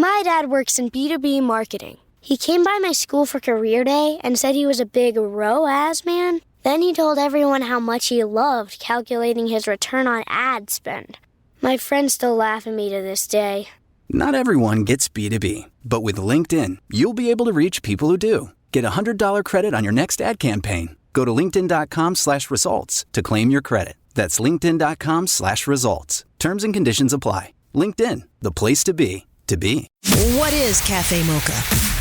My dad works in B2B marketing. He came by my school for career day and said he was a big ROAS man. Then he told everyone how much he loved calculating his return on ad spend. My friends still laugh at me to this day. Not everyone gets B2B, but with LinkedIn, you'll be able to reach people who do. Get a $100 credit on your next ad campaign. Go to linkedin.com/results to claim your credit. That's linkedin.com/results. Terms and conditions apply. LinkedIn, the place to be, to be. What is Cafe Mocha?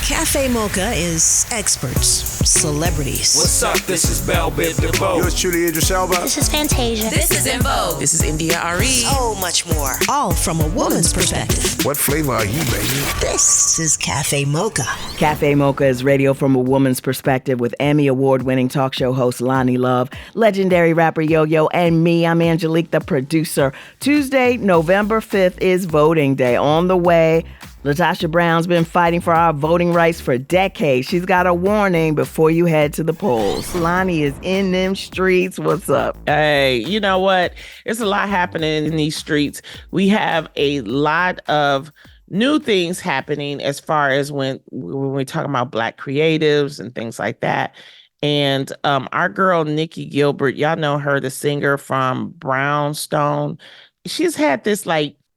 Cafe Mocha is experts, celebrities. What's up? This is Bell Biv DeVoe. Yours truly, Idris Elba. This is Fantasia. This is In Vogue. This is India Ari. So much more. All from a woman's perspective. What flavor are you, baby? This is Cafe Mocha. Cafe Mocha is radio from a woman's perspective with Emmy Award-winning talk show host Lonnie Love, legendary rapper Yo-Yo, and me. I'm Angelique, the producer. Tuesday, November 5th is voting day. On the way, LaTosha Brown's been fighting for our voting rights for decades. She's got a warning before you head to the polls. Lonnie is in them streets. What's up? Hey, you know what? There's a lot happening in these streets. We have a lot of new things happening as far as when we talk about Black creatives and things like that. And our girl, Nikki Gilbert, y'all know her, the singer from Brownstone. She's had this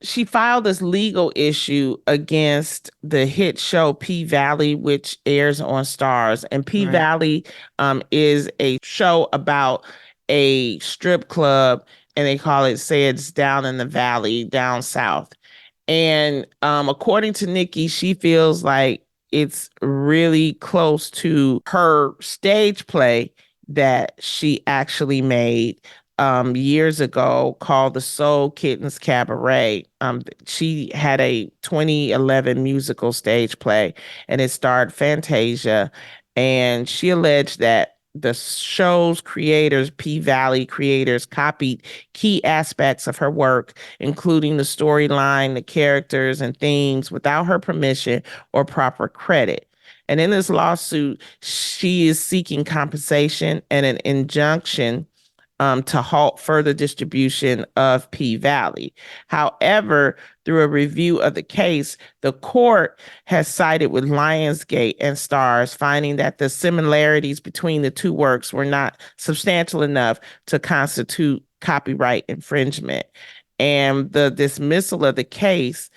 she filed this legal issue against the hit show P-Valley, which airs on Starz. And P-Valley is a show about a strip club, and they call it, say it's down in the valley, down south. And according to Nikki, she feels like it's really close to her stage play that she actually made years ago called the Soul Kittens Cabaret. She had a 2011 musical stage play, and it starred Fantasia. And she alleged that the show's creators, P-Valley creators, copied key aspects of her work, including the storyline, the characters, and themes without her permission or proper credit. And in this lawsuit, she is seeking compensation and an injunction to halt further distribution of P-Valley. However, through a review of the case, the court has sided with Lionsgate and Starz, finding that the similarities between the two works were not substantial enough to constitute copyright infringement. And the dismissal of the case,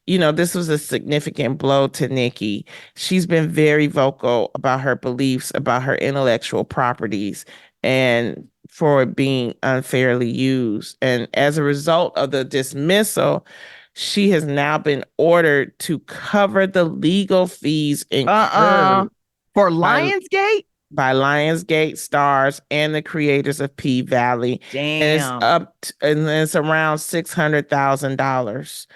this was a significant blow to Nikki. She's been very vocal about her beliefs about her intellectual properties and for it being unfairly used. And as a result of the dismissal, she has now been ordered to cover the legal fees incurred for Lionsgate? By Lionsgate, Starz, and the creators of P-Valley. Damn. And it's around $600,000.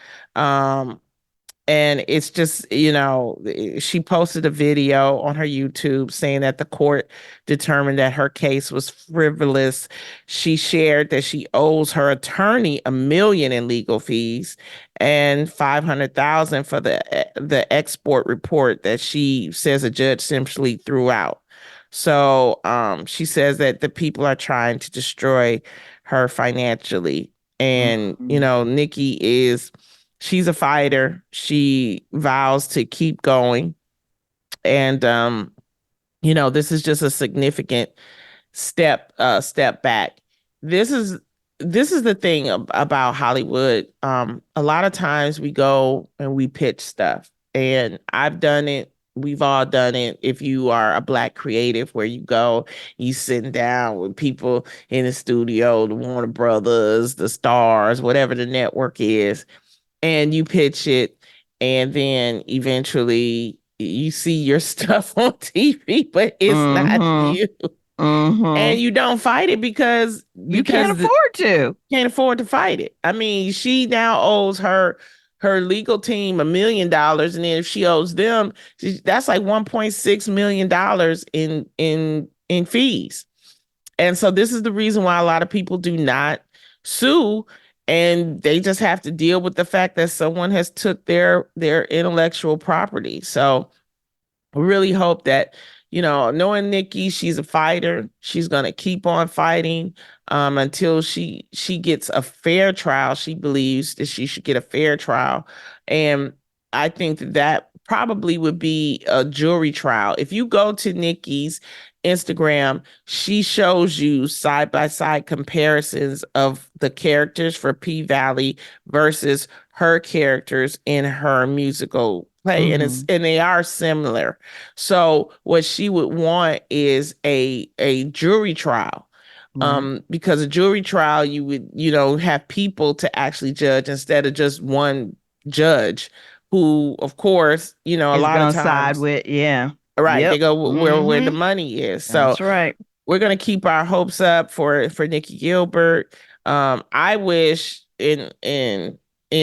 And it's just, she posted a video on her YouTube saying that the court determined that her case was frivolous. She shared that she owes her attorney $1 million in legal fees and $500,000 for the export report that she says a judge simply threw out. So she says that the people are trying to destroy her financially. And, Nikki she's a fighter. She vows to keep going. And, this is just a significant step back. This is the thing about Hollywood. A lot of times we go and we pitch stuff, and I've done it. We've all done it. If you are a Black creative, where you go, you sitting down with people in the studio, the Warner Brothers, the Stars, whatever the network is, and you pitch it, and then eventually you see your stuff on TV, but it's not you. And you don't fight it because you can't afford to. Can't afford to fight it. I mean, she now owes her legal team $1 million, and then if she owes them, that's like $1.6 million in fees. And so this is the reason why a lot of people do not sue. And they just have to deal with the fact that someone has took their intellectual property. So I really hope that, knowing Nikki, she's a fighter. She's going to keep on fighting until she gets a fair trial. She believes that she should get a fair trial. And I think that probably would be a jury trial. If you go to Nikki's Instagram, she shows you side by side comparisons of the characters for P Valley versus her characters in her musical play, and they are similar. So what she would want is a jury trial. Because a jury trial, you would, have people to actually judge instead of just one judge who, of course, a Is lot of gonna side times, with, yeah. right, they Yep. go where the money is. So That's right. we're gonna keep our hopes up for Nikki Gilbert. I wish in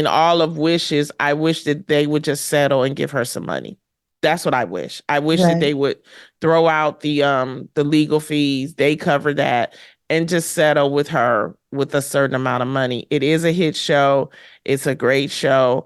all of wishes, I wish that they would just settle and give her some money. That's what I wish. I wish that they would throw out the legal fees. They cover that and just settle with her with a certain amount of money. It is a hit show. It's a great show.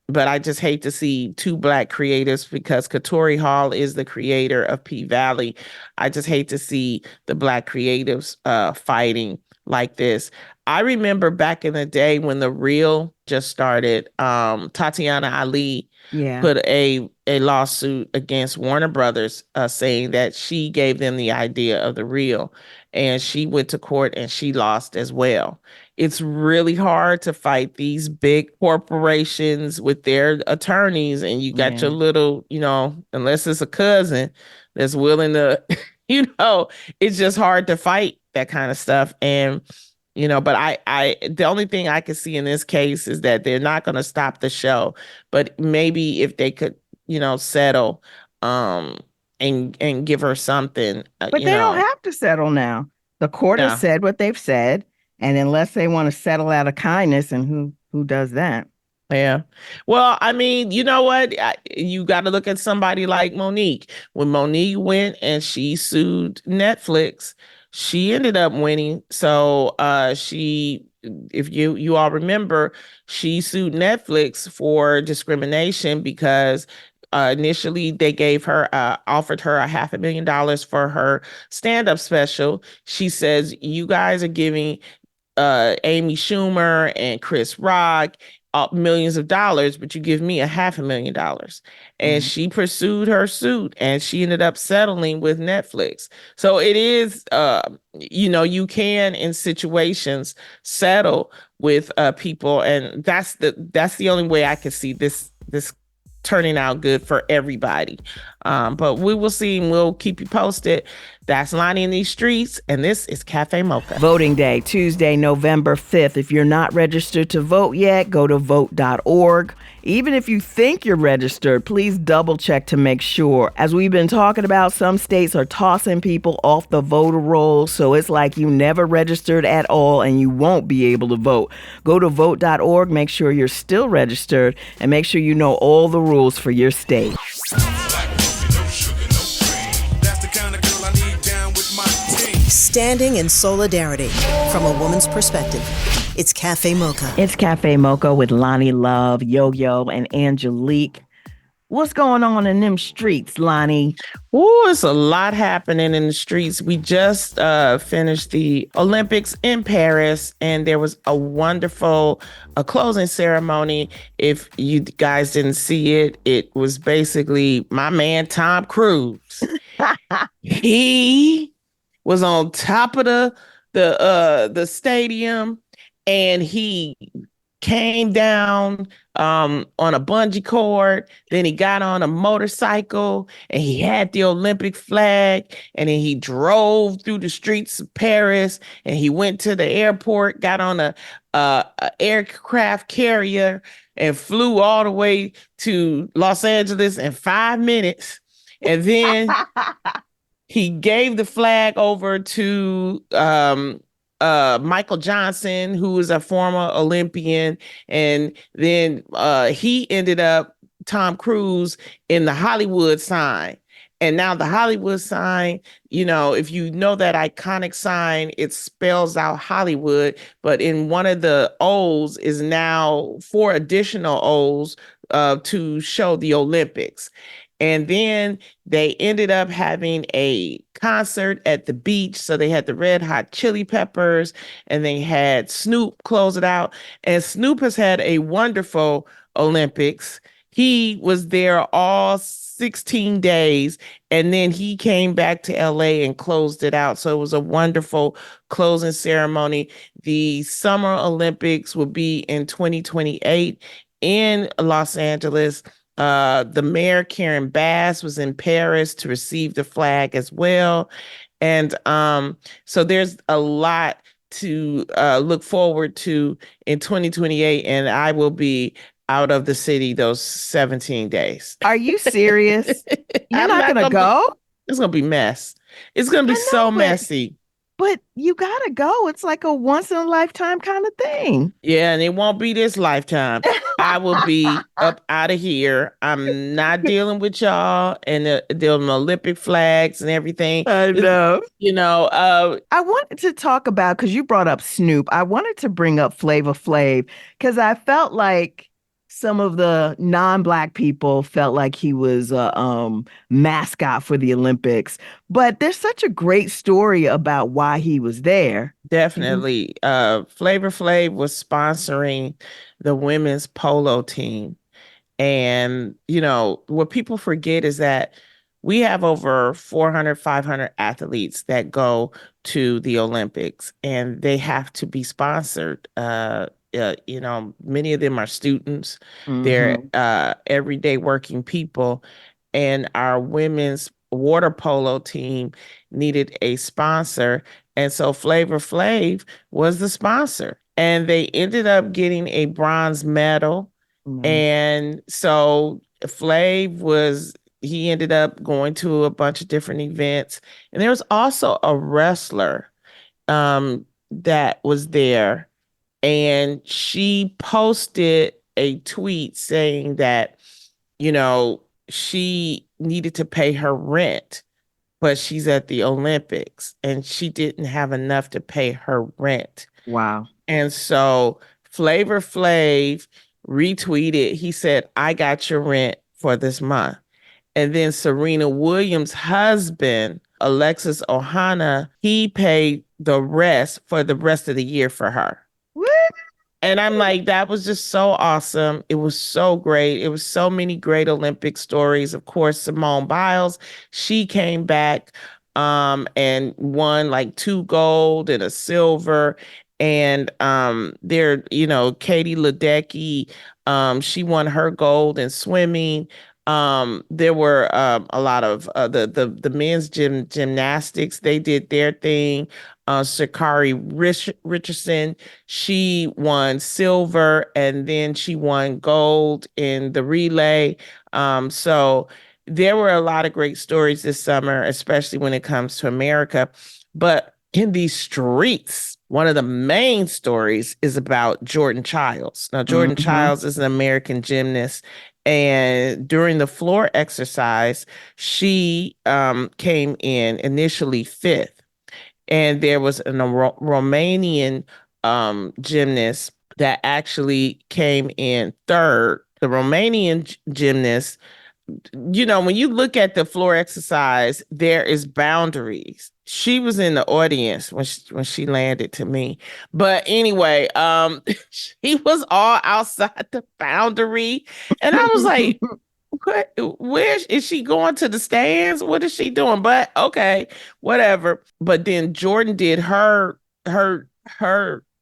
But I just hate to see two Black creatives, because Katori Hall is the creator of P Valley. I just hate to see the Black creatives fighting like this. I remember back in the day when The Real just started, Tatiana Ali put a lawsuit against Warner Brothers, saying that she gave them the idea of The Real, and she went to court and she lost as well. It's really hard to fight these big corporations with their attorneys, and you got your little, unless it's a cousin that's willing to, it's just hard to fight that kind of stuff. And but I the only thing I could see in this case is that they're not going to stop the show, but maybe if they could, settle, and give her something. But they don't have to settle now. The court has said what they've said, and unless they want to settle out of kindness, and who does that? Yeah. Well, I mean, you know what? You got to look at somebody like Monique. When Monique went and she sued Netflix, she ended up winning. So if you all remember, she sued Netflix for discrimination because initially they offered her $500,000 for her stand-up special. She says, you guys are giving Amy Schumer and Chris Rock millions of dollars, but you give me $500,000. And she pursued her suit, and she ended up settling with Netflix. So it is, you can in situations settle with people, and that's the only way I can see this turning out good for everybody. But we will see, and we'll keep you posted. That's Lonnie in these streets, and this is Cafe Mocha. Voting Day, Tuesday, November 5th. If you're not registered to vote yet, go to vote.org. Even if you think you're registered, please double check to make sure. As we've been talking about, some states are tossing people off the voter rolls, so it's like you never registered at all and you won't be able to vote. Go to vote.org, make sure you're still registered, and make sure you know all the rules for your state. Standing in solidarity from a woman's perspective. It's Cafe Mocha. It's Cafe Mocha with Lonnie Love, Yo-Yo, and Angelique. What's going on in them streets, Lonnie? Oh, it's a lot happening in the streets. We just finished the Olympics in Paris, and there was a wonderful closing ceremony. If you guys didn't see it, it was basically my man Tom Cruise. He was on top of the stadium, and he came down on a bungee cord. Then he got on a motorcycle, and he had the Olympic flag, and then he drove through the streets of Paris, and he went to the airport, got on a aircraft carrier, and flew all the way to Los Angeles in 5 minutes. And then he gave the flag over to Michael Johnson, who is a former Olympian. And then he ended up, Tom Cruise, in the Hollywood sign. And now the Hollywood sign, if you know that iconic sign, it spells out Hollywood. But in one of the O's is now 4 additional O's to show the Olympics. And then they ended up having a concert at the beach. So they had the Red Hot Chili Peppers, and they had Snoop close it out. And Snoop has had a wonderful Olympics. He was there all 16 days, and then he came back to LA and closed it out. So it was a wonderful closing ceremony. The Summer Olympics will be in 2028 in Los Angeles. The mayor, Karen Bass, was in Paris to receive the flag as well. And so there's a lot to look forward to in 2028, and I will be out of the city those 17 days. Are you serious? You're I'm not gonna go? It's gonna be mess. It's gonna be I know, so messy. But you gotta go. It's like a once in a lifetime kind of thing. Yeah, and it won't be this lifetime. I will be up out of here. I'm not dealing with y'all and the Olympic flags and everything. I know. I wanted to talk about, because you brought up Snoop, I wanted to bring up Flavor Flav, because I felt like some of the non-Black people felt like he was a mascot for the Olympics. But there's such a great story about why he was there. Definitely. Flavor Flav was sponsoring the women's polo team. And, what people forget is that we have over 400, 500 athletes that go to the Olympics, and they have to be sponsored. Many of them are students. They're everyday working people. And our women's water polo team needed a sponsor. And so Flavor Flav was the sponsor. And they ended up getting a bronze medal. And so he ended up going to a bunch of different events. And there was also a wrestler that was there. And she posted a tweet saying that, she needed to pay her rent, but she's at the Olympics and she didn't have enough to pay her rent. Wow. And so Flavor Flav retweeted, he said, "I got your rent for this month." And then Serena Williams' husband, Alexis Ohana, he paid the rest for the rest of the year for her. What? And I'm like, that was just so awesome. It was so great. It was so many great Olympic stories. Of course, Simone Biles, she came back and won like 2 gold and a silver. And Katie Ledecky, she won her gold in swimming. There were a lot of the men's gymnastics. They did their thing. Sha'Carri Richardson, she won silver, and then she won gold in the relay. So there were a lot of great stories this summer, especially when it comes to America. But in these streets, one of the main stories is about Jordan Childs. Now, Jordan Childs is an American gymnast. And during the floor exercise, she came in initially 5th. And there was a Romanian gymnast that actually came in 3rd. The Romanian gymnast, when you look at the floor exercise, there is boundaries. She was in the audience when she landed to me. But anyway, she was all outside the boundary. And I was like, where is she going to the stands? What is she doing? But okay, whatever. But then Jordan did her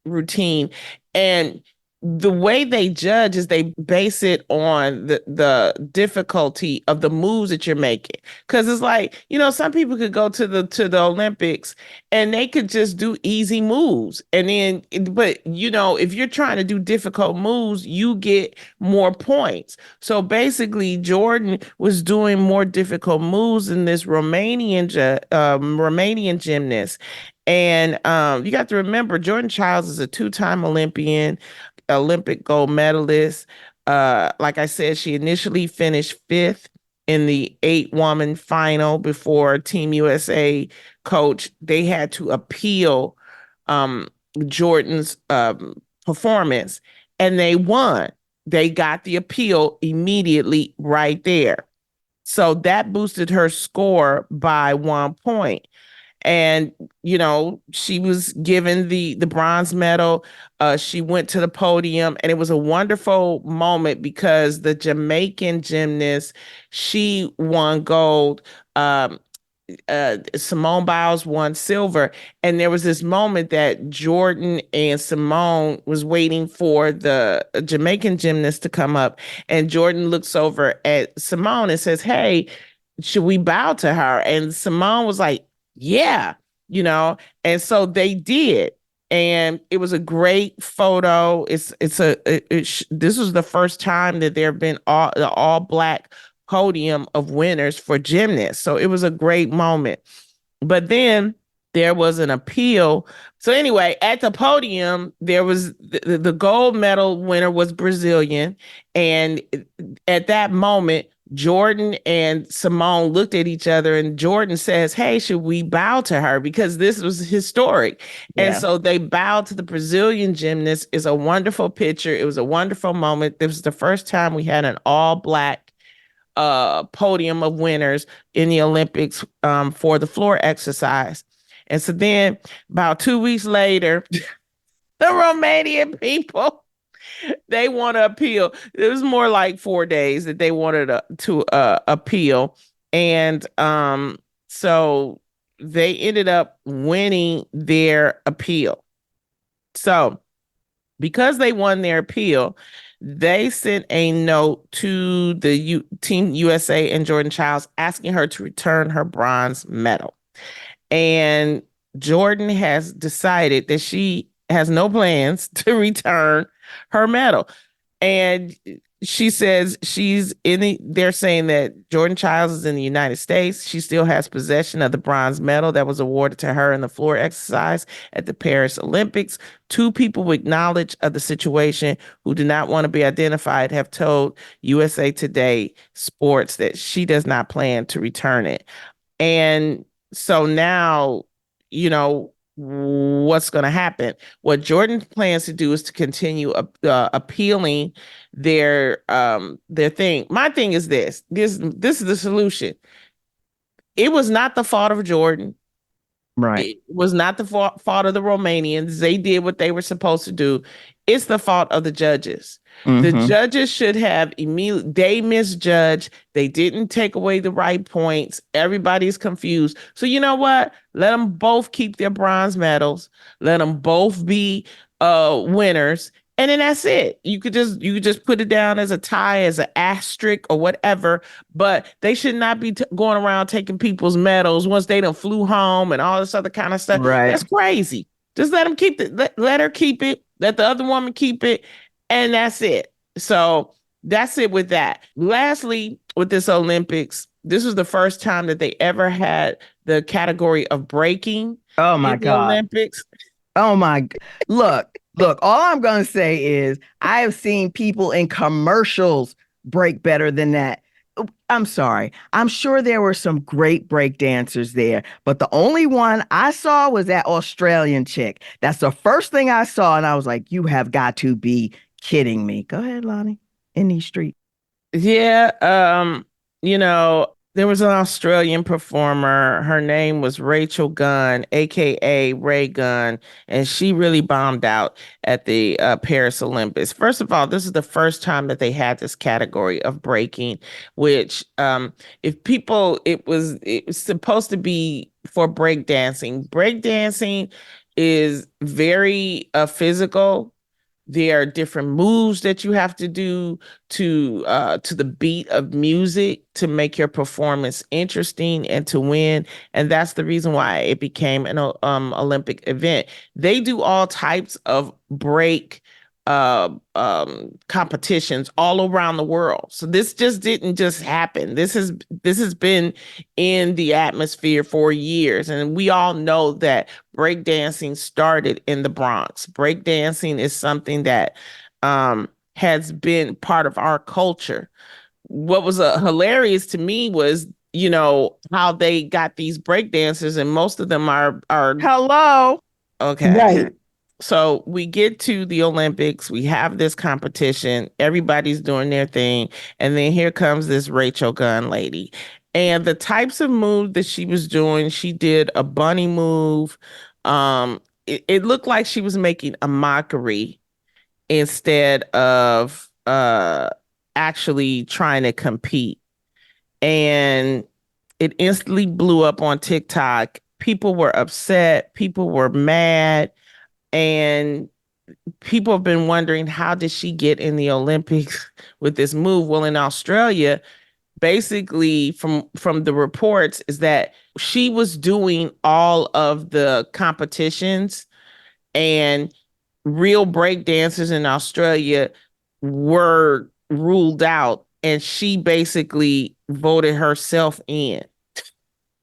routine, and the way they judge is they base it on the difficulty of the moves that you're making. Because it's like, some people could go to the Olympics and they could just do easy moves. And then, but if you're trying to do difficult moves, you get more points. So basically, Jordan was doing more difficult moves than this Romanian gymnast. And you got to remember, Jordan Childs is a 2-time Olympic gold medalist. Like I said, she initially finished 5th in the 8-woman final before Team USA coach. They had to appeal Jordan's performance, and they won. They got the appeal immediately right there. So that boosted her score by 1 point. And she was given the bronze medal. She went to the podium, and it was a wonderful moment because the Jamaican gymnast, she won gold. Simone Biles won silver, and there was this moment that Jordan and Simone was waiting for the Jamaican gymnast to come up, and Jordan looks over at Simone and says, "Hey, should we bow to her?" And Simone was like, "Yeah," and so they did. And it was a great photo. This was the first time that there have been all black podium of winners for gymnasts. So it was a great moment. But then there was an appeal. So anyway, at the podium, there was the gold medal winner was Brazilian. And at that moment, Jordan and Simone looked at each other, and Jordan says, "Hey, should we bow to her?" Because this was historic. Yeah. And so they bowed to the Brazilian gymnast. It's a wonderful picture. It was a wonderful moment. This was the first time we had an all-black podium of winners in the Olympics for the floor exercise. And so then about 2 weeks later, the Romanian people, they want to appeal. It was more like 4 days that they wanted to appeal. And so they ended up winning their appeal. So because they won their appeal, they sent a note to the Team USA and Jordan Childs asking her to return her bronze medal. And Jordan has decided that she has no plans to return her medal. And she says they're saying that Jordan Childs is in the United States. She still has possession of the bronze medal that was awarded to her in the floor exercise at the Paris Olympics. 2 people with knowledge of the situation who do not want to be identified have told USA Today Sports that she does not plan to return it. And so now, what's going to happen? What Jordan plans to do is to continue appealing their thing. My thing is this is the solution. It was not the fault of Jordan. Right. It was not the fault of the Romanians. They did what they were supposed to do. It's the fault of the judges. Mm-hmm. The judges should have they misjudged. They didn't take away the right points. Everybody's confused. So you know what? Let them both keep their bronze medals. Let them both be winners. And then that's it. You could just put it down as a tie, as an asterisk or whatever. But they should not be going around taking people's medals once they done flew home and all this other kind of stuff. Right. That's crazy. Just let them keep it. Let her keep it. Let the other woman keep it. And that's it. So that's it with that. Lastly, with this Olympics, this was the first time that they ever had the category of breaking. Oh my God. Olympics. Oh my. Look, all I'm going to say is I have seen people in commercials break better than that. I'm sorry. I'm sure there were some great break dancers there, but the only one I saw was that Australian chick. That's the first thing I saw, and I was like, you have got to be kidding me. Go ahead, Lonnie. In these streets. Yeah. There was an Australian performer. Her name was Rachel Gunn, aka Ray Gunn, and she really bombed out at the Paris Olympics. First of all, this is the first time that they had this category of breaking, which it was supposed to be for breakdancing. Breakdancing is very physical. There are different moves that you have to do to the beat of music to make your performance interesting and to win. And that's the reason why it became an Olympic event. They do all types of break competitions all around the world. So this just didn't just happen. This has been in the atmosphere for years. And we all know that breakdancing started in the Bronx. Breakdancing is something that has been part of our culture. What was hilarious to me was, how they got these breakdancers, and most of them are hello. Okay. Right. So we get to the Olympics, we have this competition, everybody's doing their thing, and then here comes this Rachel Gunn lady. And the types of moves that she was doing, she did a bunny move. It looked like she was making a mockery instead of actually trying to compete. And it instantly blew up on TikTok. People were upset, people were mad, and people have been wondering, how did she get in the Olympics with this move? Well, in Australia, basically from the reports is that she was doing all of the competitions, and real break dancers in Australia were ruled out, and she basically voted herself in.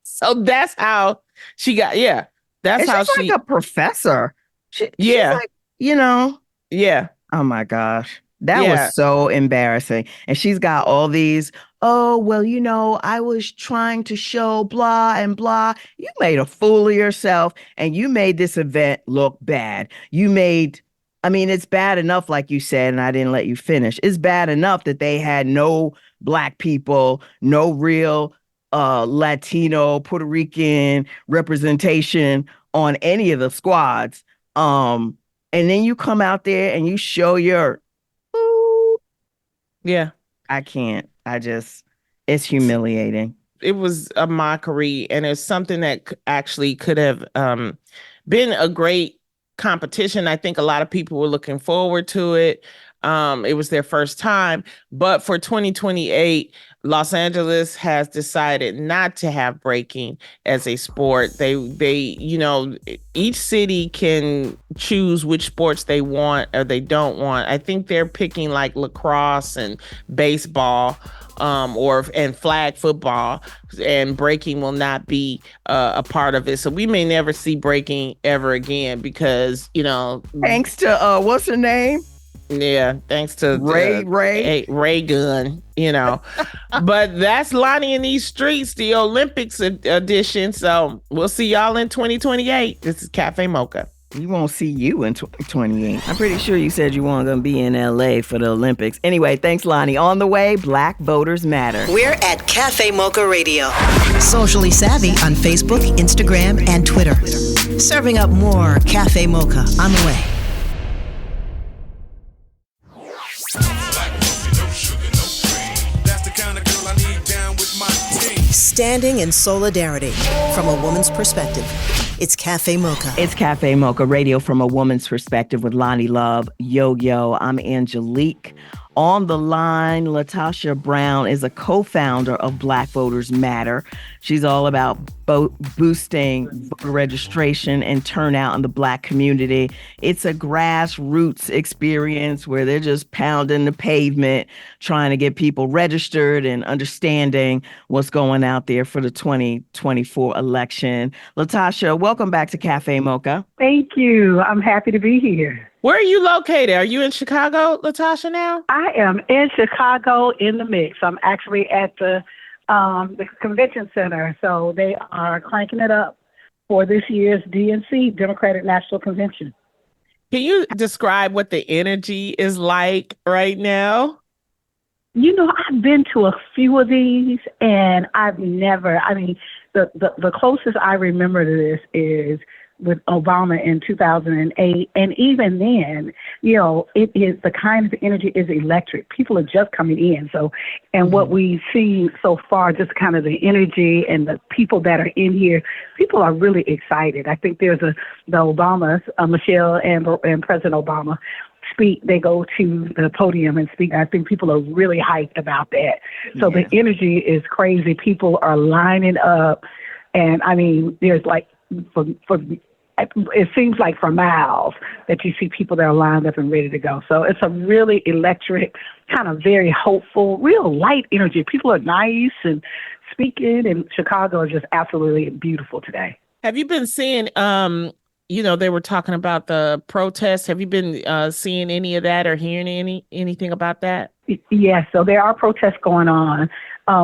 So that's how she got, yeah. That's And how she's she, like a professor. She's yeah, like, you know, yeah, oh my gosh. That was yeah. so embarrassing. And she's got all these, oh, well, I was trying to show blah and blah. You made a fool of yourself and you made this event look bad. It's bad enough, like you said, and I didn't let you finish. It's bad enough that they had no Black people, no real Latino, Puerto Rican representation on any of the squads. And then you come out there and you show your, ooh, Yeah. I can't. It's humiliating. It was a mockery, and it's something that actually could have been a great competition. I think a lot of people were looking forward to it. It was their first time, but for 2028, Los Angeles has decided not to have breaking as a sport. Each city can choose which sports they want or they don't want. I think they're picking like lacrosse and baseball, and flag football, and breaking will not be a part of it. So we may never see breaking ever again because, Thanks to what's her name? Yeah, thanks to Ray Gun, But that's Lonnie in these streets, the Olympics edition. So we'll see y'all in 2028. This is Cafe Mocha. We won't see you in 2028. I'm pretty sure you said you weren't going to be in LA for the Olympics. Anyway, thanks, Lonnie. On the way, Black Voters Matter. We're at Cafe Mocha Radio. Socially savvy on Facebook, Instagram, and Twitter. Serving up more Cafe Mocha on the way. Standing in solidarity from a woman's perspective. It's Cafe Mocha. It's Cafe Mocha Radio from a woman's perspective with Lonnie Love. Yo, I'm Angelique. On the line, LaTosha Brown is a co-founder of Black Voters Matter. She's all about boosting voter registration and turnout in the Black community. It's a grassroots experience where they're just pounding the pavement, trying to get people registered and understanding what's going out there for the 2024 election. LaTosha, welcome back to Cafe Mocha. Thank you. I'm happy to be here. Where are you located? Are you in Chicago, LaTosha, now? I am in Chicago in the mix. I'm actually at the convention center. So they are cranking it up for this year's DNC, Democratic National Convention. Can you describe what the energy is like right now? I've been to a few of these, and the closest I remember to this is with Obama in 2008. And even then, it is the kind of energy is electric. People are just coming in. So, and what we've seen so far, just kind of the energy and the people that are in here, people are really excited. I think there's the Obamas, Michelle and President Obama speak. They go to the podium and speak. I think people are really hyped about that. So the energy is crazy. People are lining up. And there's like, it seems like for miles that you see people that are lined up and ready to go. So it's a really electric, kind of very hopeful, real light energy. People are nice and speaking, and Chicago is just absolutely beautiful today. Have you been seeing, they were talking about the protests. Have you been seeing any of that or hearing anything about that? Yes, so there are protests going on.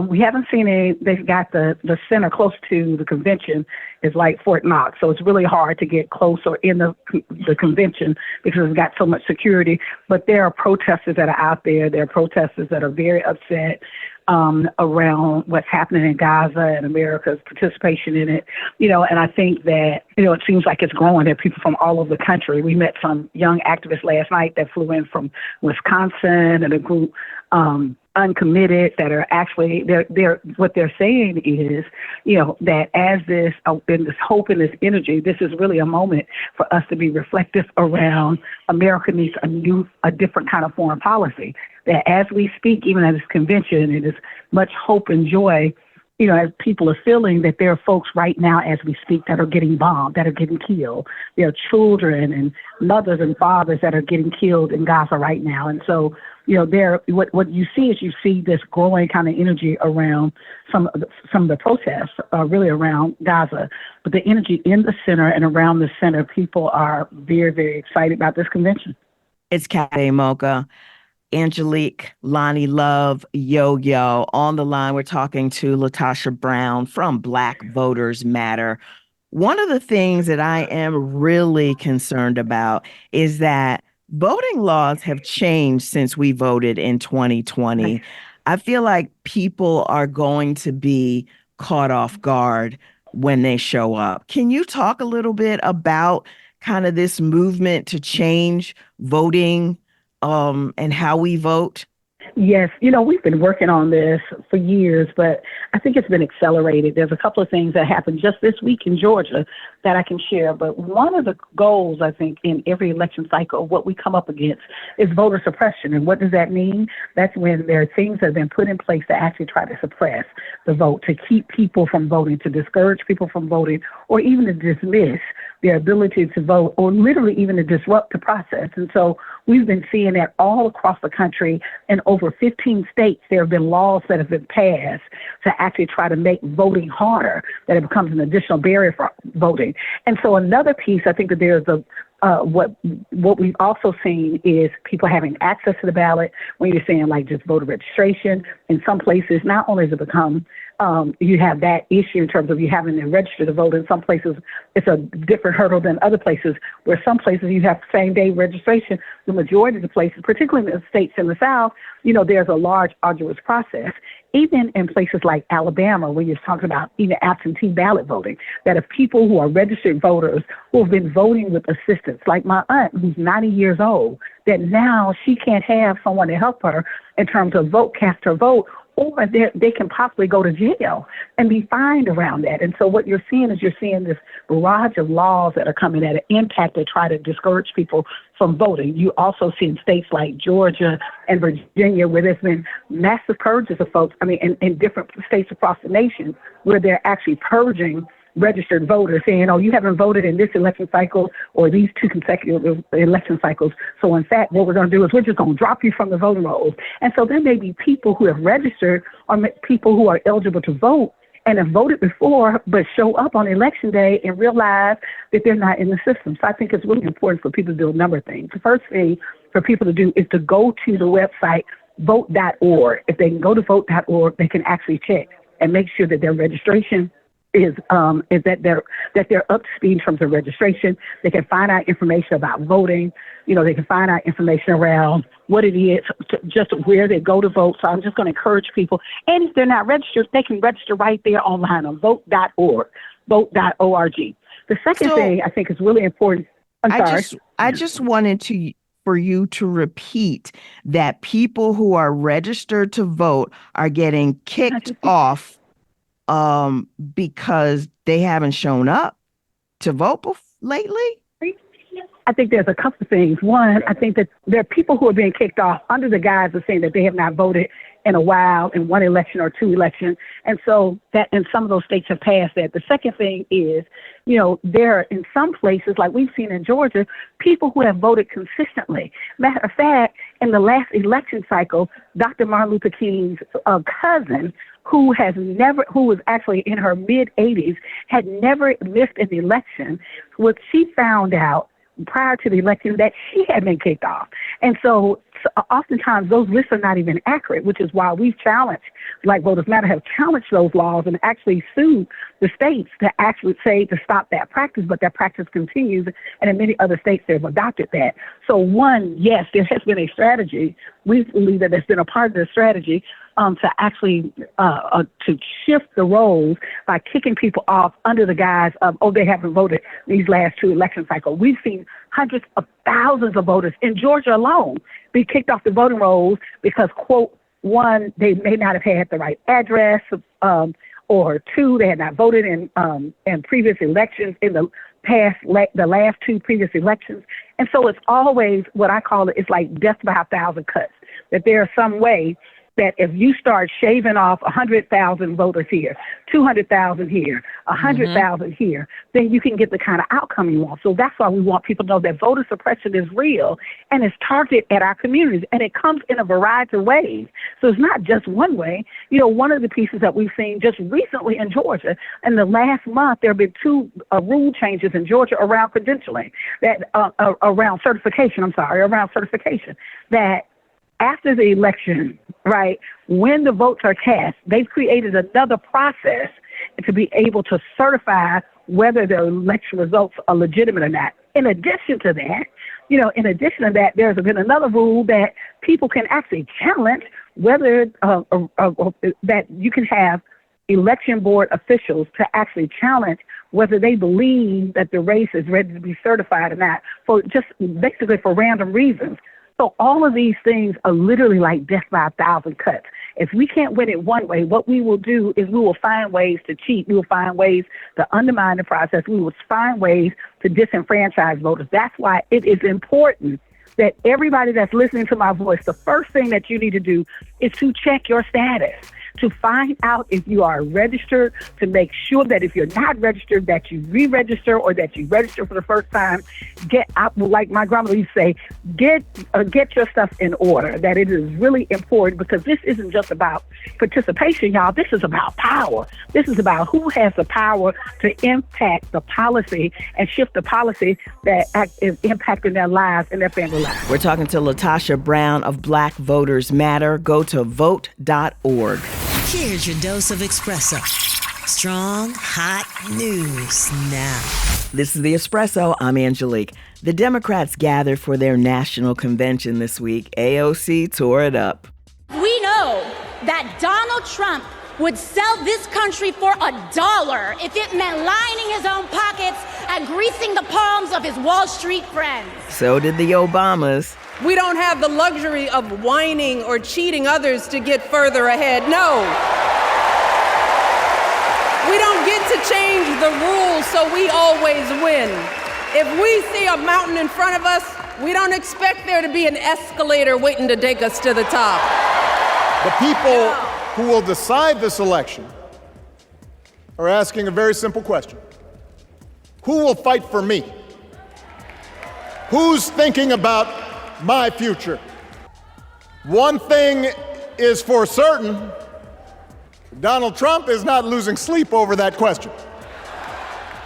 We haven't seen any. They've got the center close to the convention is like Fort Knox, so it's really hard to get close or in the convention because it's got so much security. But there are protesters that are out there. There are protesters that are very upset around what's happening in Gaza and America's participation in it. And I think that, it seems like it's growing. There are people from all over the country. We met some young activists last night that flew in from Wisconsin, and a group uncommitted that are actually, they're what they're saying is, that as this hope and this energy, this is really a moment for us to be reflective around America needs a different kind of foreign policy. That as we speak, even at this convention, it is much hope and joy, as people are feeling that there are folks right now as we speak that are getting bombed, that are getting killed. There are children and mothers and fathers that are getting killed in Gaza right now. And so, what you see is this growing kind of energy around some of the protests, really around Gaza. But the energy in the center and around the center, people are very, very excited about this convention. It's Cafe Mocha. Angelique, Lonnie Love, Yo-Yo. On the line, we're talking to LaTosha Brown from Black Voters Matter. One of the things that I am really concerned about is that voting laws have changed since we voted in 2020. I feel like people are going to be caught off guard when they show up. Can you talk a little bit about kind of this movement to change voting and how we vote? Yes, we've been working on this for years, but I think it's been accelerated. There's a couple of things that happened just this week in Georgia that I can share. But one of the goals, I think, in every election cycle, what we come up against is voter suppression. And what does that mean? That's when there are things that have been put in place to actually try to suppress the vote, to keep people from voting, to discourage people from voting, or even to dismiss their ability to vote, or literally even to disrupt the process. And so we've been seeing that all across the country. In over 15 states, there have been laws that have been passed to actually try to make voting harder, that it becomes an additional barrier for voting. And so another piece, I think that there's what we've also seen is people having access to the ballot. When you're saying like just voter registration, in some places, not only has it become you have that issue in terms of you having to register to vote. In some places, it's a different hurdle than other places, where some places you have same-day registration. The majority of the places, particularly in the states in the South, there's a large, arduous process. Even in places like Alabama, where you're talking about even absentee ballot voting, that if people who are registered voters who have been voting with assistance, like my aunt who's 90 years old, that now she can't have someone to help her in terms of cast her vote, or they can possibly go to jail and be fined around that. And so what you're seeing this barrage of laws that are coming at an impact to try to discourage people from voting. You also see in states like Georgia and Virginia where there's been massive purges of folks, in different states across the nation, where they're actually purging registered voters, saying, you haven't voted in this election cycle or these two consecutive election cycles. So in fact, what we're going to do is we're just going to drop you from the voting rolls. And so there may be people who have registered or people who are eligible to vote and have voted before, but show up on election day and realize that they're not in the system. So I think it's really important for people to do a number of things. The first thing for people to do is to go to the website, vote.org. If they can go to vote.org, they can actually check and make sure that their registration is that they're up to speed in terms of registration. They can find out information about voting. They can find out information around what it is, just where they go to vote. So I'm just going to encourage people. And if they're not registered, they can register right there online on vote.org, vote.org. The second thing I think is really important. I just wanted for you to repeat that people who are registered to vote are getting kicked off because they haven't shown up to vote lately? I think there's a couple of things. One, I think that there are people who are being kicked off under the guise of saying that they have not voted in a while, in one election or two elections. And so that, and some of those states have passed that. The second thing is, there are in some places, like we've seen in Georgia, people who have voted consistently. Matter of fact, in the last election cycle, Dr. Martin Luther King's cousin, who was actually in her mid-80s, had never missed an election. What she found out prior to the election that she had been kicked off. And so oftentimes those lists are not even accurate, which is why we've challenged, like Voters Matter have challenged those laws and actually sued the states to actually say to stop that practice, but that practice continues, and in many other states they've adopted that. So one, yes, there has been a strategy. We believe that there's been a part of the strategy to actually to shift the roles by kicking people off under the guise of, oh, they haven't voted these last two election cycles. We've seen hundreds of thousands of voters in Georgia alone be kicked off the voting rolls because, quote, one, they may not have had the right address, or two, they had not voted in previous elections in the last two previous elections. And so it's always what I call it, it's like death by 1,000 cuts, that there's some way that if you start shaving off 100,000 voters here, 200,000 here, 100,000 here, then you can get the kind of outcome you want. So that's why we want people to know that voter suppression is real and it's targeted at our communities, and it comes in a variety of ways. So it's not just one way. You know, one of the pieces that we've seen just recently in Georgia, in the last month, there have been two rule changes in Georgia around credentialing, that around certification, that after the election, right, when the votes are cast, they've created another process to be able to certify whether the election results are legitimate or not. In addition to that, there's been another rule that people can actually challenge whether that you can have election board officials to actually challenge whether they believe that the race is ready to be certified or not, for just basically for random reasons. So all of these things are literally like death by 1,000 cuts. If we can't win it one way, what we will do is we will find ways to cheat. We will find ways to undermine the process. We will find ways to disenfranchise voters. That's why it is important that everybody that's listening to my voice, the first thing that you need to do is to check your status, to find out if you are registered, to make sure that if you're not registered, that you re-register or that you register for the first time. Get out, like my grandmother used to say, get your stuff in order. That it is really important, because this isn't just about participation, y'all. This is about power. This is about who has the power to impact the policy and shift the policy that is impacting their lives and their family lives. We're talking to LaTosha Brown of Black Voters Matter. Go to vote.org. Here's your dose of espresso. Strong, hot news now. This is The Espresso. I'm Angelique. The Democrats gathered for their national convention this week. AOC tore it up. We know that Donald Trump would sell this country for $1 if it meant lining his own pockets and greasing the palms of his Wall Street friends. So did the Obamas. We don't have the luxury of whining or cheating others to get further ahead. No. We don't get to change the rules so we always win. If we see a mountain in front of us, we don't expect there to be an escalator waiting to take us to the top. The people who will decide this election are asking a very simple question. Who will fight for me? Who's thinking about my future? One thing is for certain, Donald Trump is not losing sleep over that question.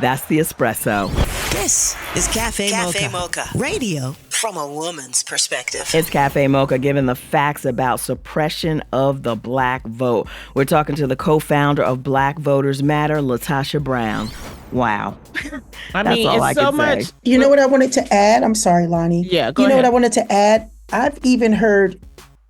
That's The Espresso. This is Cafe Mocha. Radio from a woman's perspective. It's Cafe Mocha, giving the facts about suppression of the black vote. We're talking to the co-founder of Black Voters Matter, LaTosha Brown. Wow. I mean, it's so much. You know what I wanted to add? I'm sorry, Lonnie. Yeah, go ahead. You know what I wanted to add? I've even heard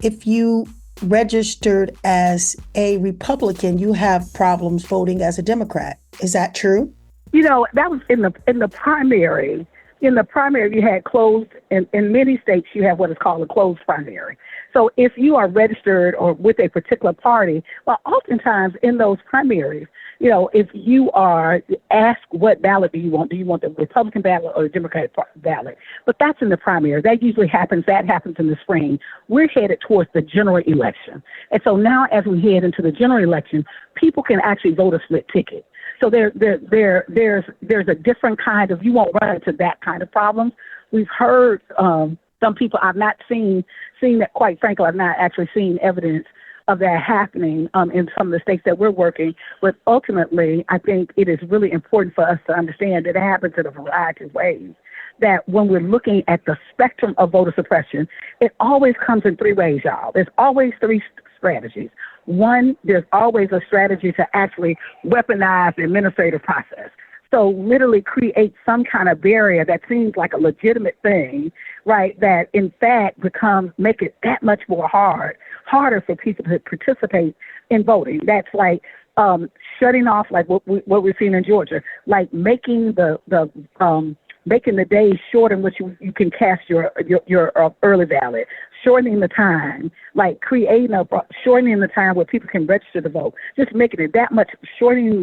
if you registered as a Republican, you have problems voting as a Democrat. Is that true? You know, that was in the primary. In the primary, you had closed, in many states, you have what is called a closed primary. So if you are registered or with a particular party, well, oftentimes in those primaries, you know, if you are asked what ballot do you want the Republican ballot or the Democratic ballot? But that's in the primary. That usually happens in the spring. We're headed towards the general election. And so now as we head into the general election, people can actually vote a split ticket. So there's a different kind of, you won't run into that kind of problems. We've heard some people, I've not seen that, quite frankly, I've not actually seen evidence of that happening in some of the states that we're working. But ultimately, I think it is really important for us to understand that it happens in a variety of ways. that when we're looking at the spectrum of voter suppression, it always comes in three ways, y'all. There's always three strategies. One, there's always a strategy to actually weaponize the administrative process. So literally create some kind of barrier that seems like a legitimate thing, right, that in fact make it that much more harder for people to participate in voting. That's like shutting off, like what we're seeing in Georgia, like making the days short in which you can cast your early ballot, shortening the time, like shortening the time where people can register to vote, just making it that much, making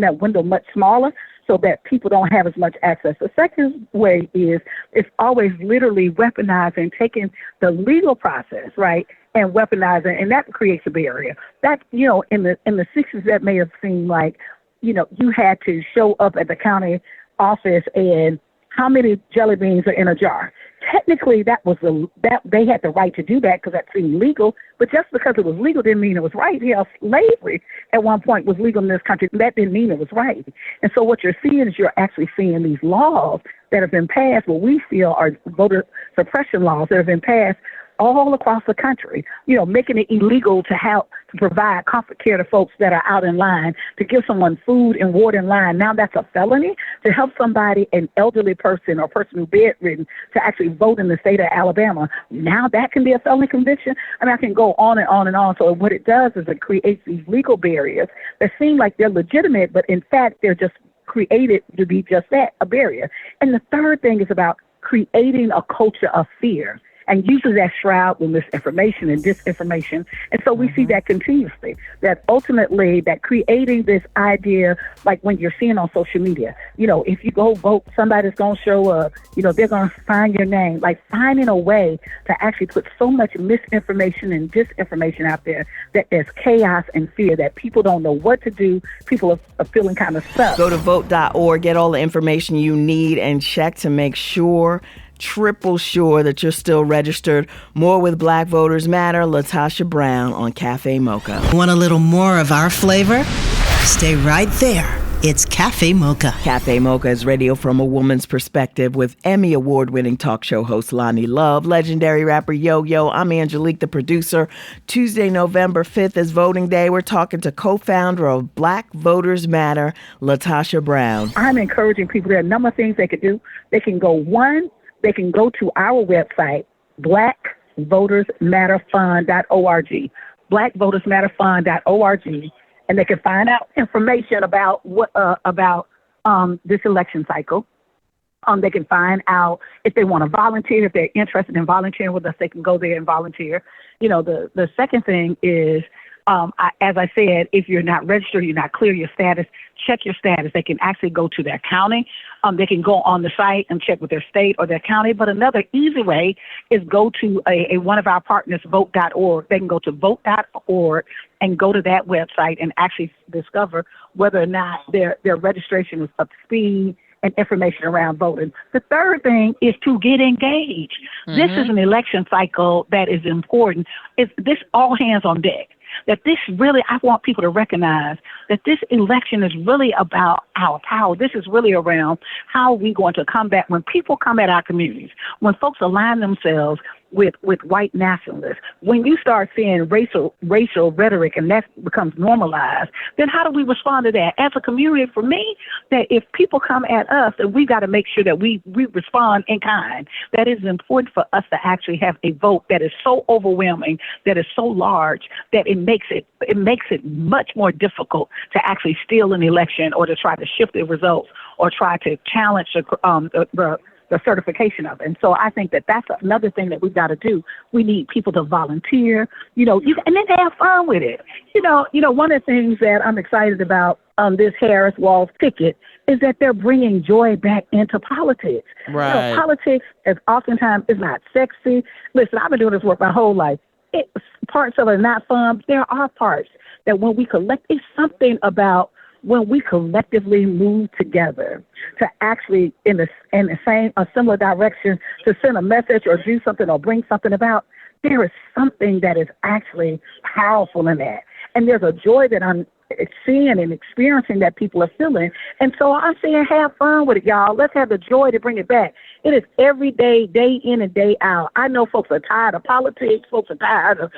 that window much smaller so that people don't have as much access. The second way is it's always literally weaponizing, taking the legal process, right, and weaponizing, and that creates a barrier. That, in the 60s, that may have seemed like, you had to show up at the county office and how many jelly beans are in a jar. Technically, that they had the right to do that because that seemed legal, but just because it was legal didn't mean it was right. Slavery at one point was legal in this country. That didn't mean it was right. And so what you're seeing is you're actually seeing these laws that have been passed, what we feel are voter suppression laws that have been passed all across the country, making it illegal to provide comfort care to folks that are out in line, to give someone food and water in line. Now that's a felony. To help somebody, an elderly person or person who's bedridden, to actually vote in the state of Alabama, now that can be a felony conviction. I mean, I can go on and on and on. So what it does is it creates these legal barriers that seem like they're legitimate, but in fact, they're just created to be just that, a barrier. And the third thing is about creating a culture of fear, and uses that shroud with misinformation and disinformation. And so we see that continuously, that ultimately that creating this idea, like when you're seeing on social media, if you go vote, somebody's going to show up, they're going to find your name, like finding a way to actually put so much misinformation and disinformation out there that there's chaos and fear, that people don't know what to do. People are feeling kind of stuck. Go to vote.org, get all the information you need, and check to make triple sure that you're still registered. More with Black Voters Matter. LaTosha Brown on Cafe Mocha. Want a little more of our flavor? Stay right there. It's Cafe Mocha. Cafe Mocha is radio from a woman's perspective with Emmy award-winning talk show host Lonnie Love, legendary rapper Yo-Yo. I'm Angelique, the producer. Tuesday, November 5th is voting day. We're talking to co-founder of Black Voters Matter, LaTosha Brown. I'm encouraging people. There are a number of things they could do. They can go to our website, blackvotersmatterfund.org, blackvotersmatterfund.org, and they can find out information about this election cycle. They can find out if they want to volunteer, if they're interested in volunteering with us, they can go there and volunteer. The second thing is, as I said, if you're not registered, you're not clear your status, check your status. They can actually go to their county. They can go on the site and check with their state or their county. But another easy way is go to one of our partners, vote.org. They can go to vote.org and go to that website and actually discover whether or not their registration is up to speed and information around voting. The third thing is to get engaged. This is an election cycle that is important. It's this all hands on deck. That this really, I want people to recognize that this election is really about our power. This is really around how we're going to combat when people come at our communities, when folks align themselves with white nationalists. When you start seeing racial rhetoric and that becomes normalized, then how do we respond to that? As a community, for me, that if people come at us, then we got to make sure that we respond in kind. That is important for us to actually have a vote that is so overwhelming, that is so large, that it makes it much more difficult to actually steal an election or to try to shift the results or try to challenge the certification of it. And so I think that that's another thing that we've got to do. We need people to volunteer, and then to have fun with it. One of the things that I'm excited about on this Harris Walz ticket is that they're bringing joy back into politics. Right. Politics is oftentimes is not sexy. Listen, I've been doing this work my whole life. Parts of it are not fun. There are parts that when we collect, it's something about when we collectively move together to actually in a similar direction to send a message or do something or bring something about, there is something that is actually powerful in that. And there's a joy that I'm seeing and experiencing that people are feeling. And so I'm saying have fun with it, y'all. Let's have the joy to bring it back. It is every day, day in and day out. I know folks are tired of politics. Folks are tired of,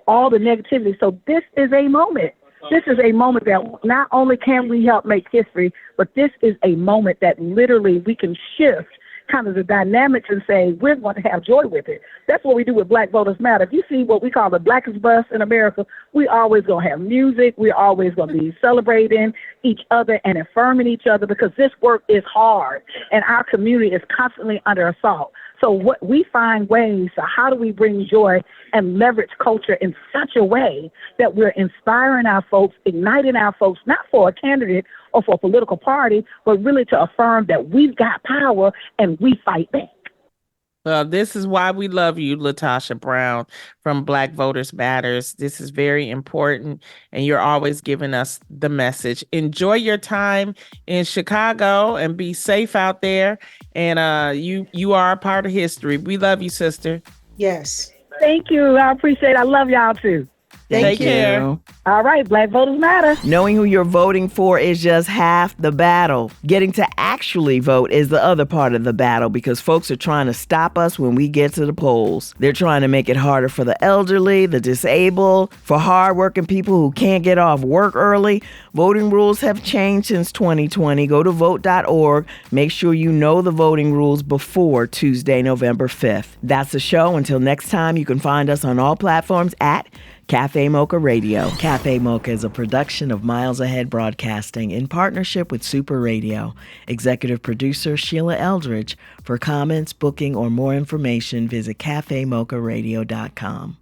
all the negativity. So this is a moment. This is a moment that not only can we help make history, but this is a moment that literally we can shift kind of the dynamics and say we're going to have joy with it. That's what we do with Black Voters Matter. If you see what we call the Blackest Bus in America, we always going to have music. We're always going to be celebrating each other and affirming each other because this work is hard and our community is constantly under assault. So what we find ways to how do we bring joy and leverage culture in such a way that we're inspiring our folks, igniting our folks, not for a candidate or for a political party, but really to affirm that we've got power and we fight back. Well, this is why we love you, LaTosha Brown from Black Voters Matters. This is very important, and you're always giving us the message. Enjoy your time in Chicago and be safe out there. And you are a part of history. We love you, sister. Yes. Thank you. I appreciate it. I love y'all too. Thank you. Take care. All right, Black Voters Matter. Knowing who you're voting for is just half the battle. Getting to actually vote is the other part of the battle because folks are trying to stop us when we get to the polls. They're trying to make it harder for the elderly, the disabled, for hardworking people who can't get off work early. Voting rules have changed since 2020. Go to vote.org. Make sure you know the voting rules before Tuesday, November 5th. That's the show. Until next time, you can find us on all platforms at Cafe Mocha Radio. Cafe Mocha is a production of Miles Ahead Broadcasting in partnership with Super Radio. Executive producer Sheila Eldridge. For comments, booking, or more information, visit cafemocharadio.com.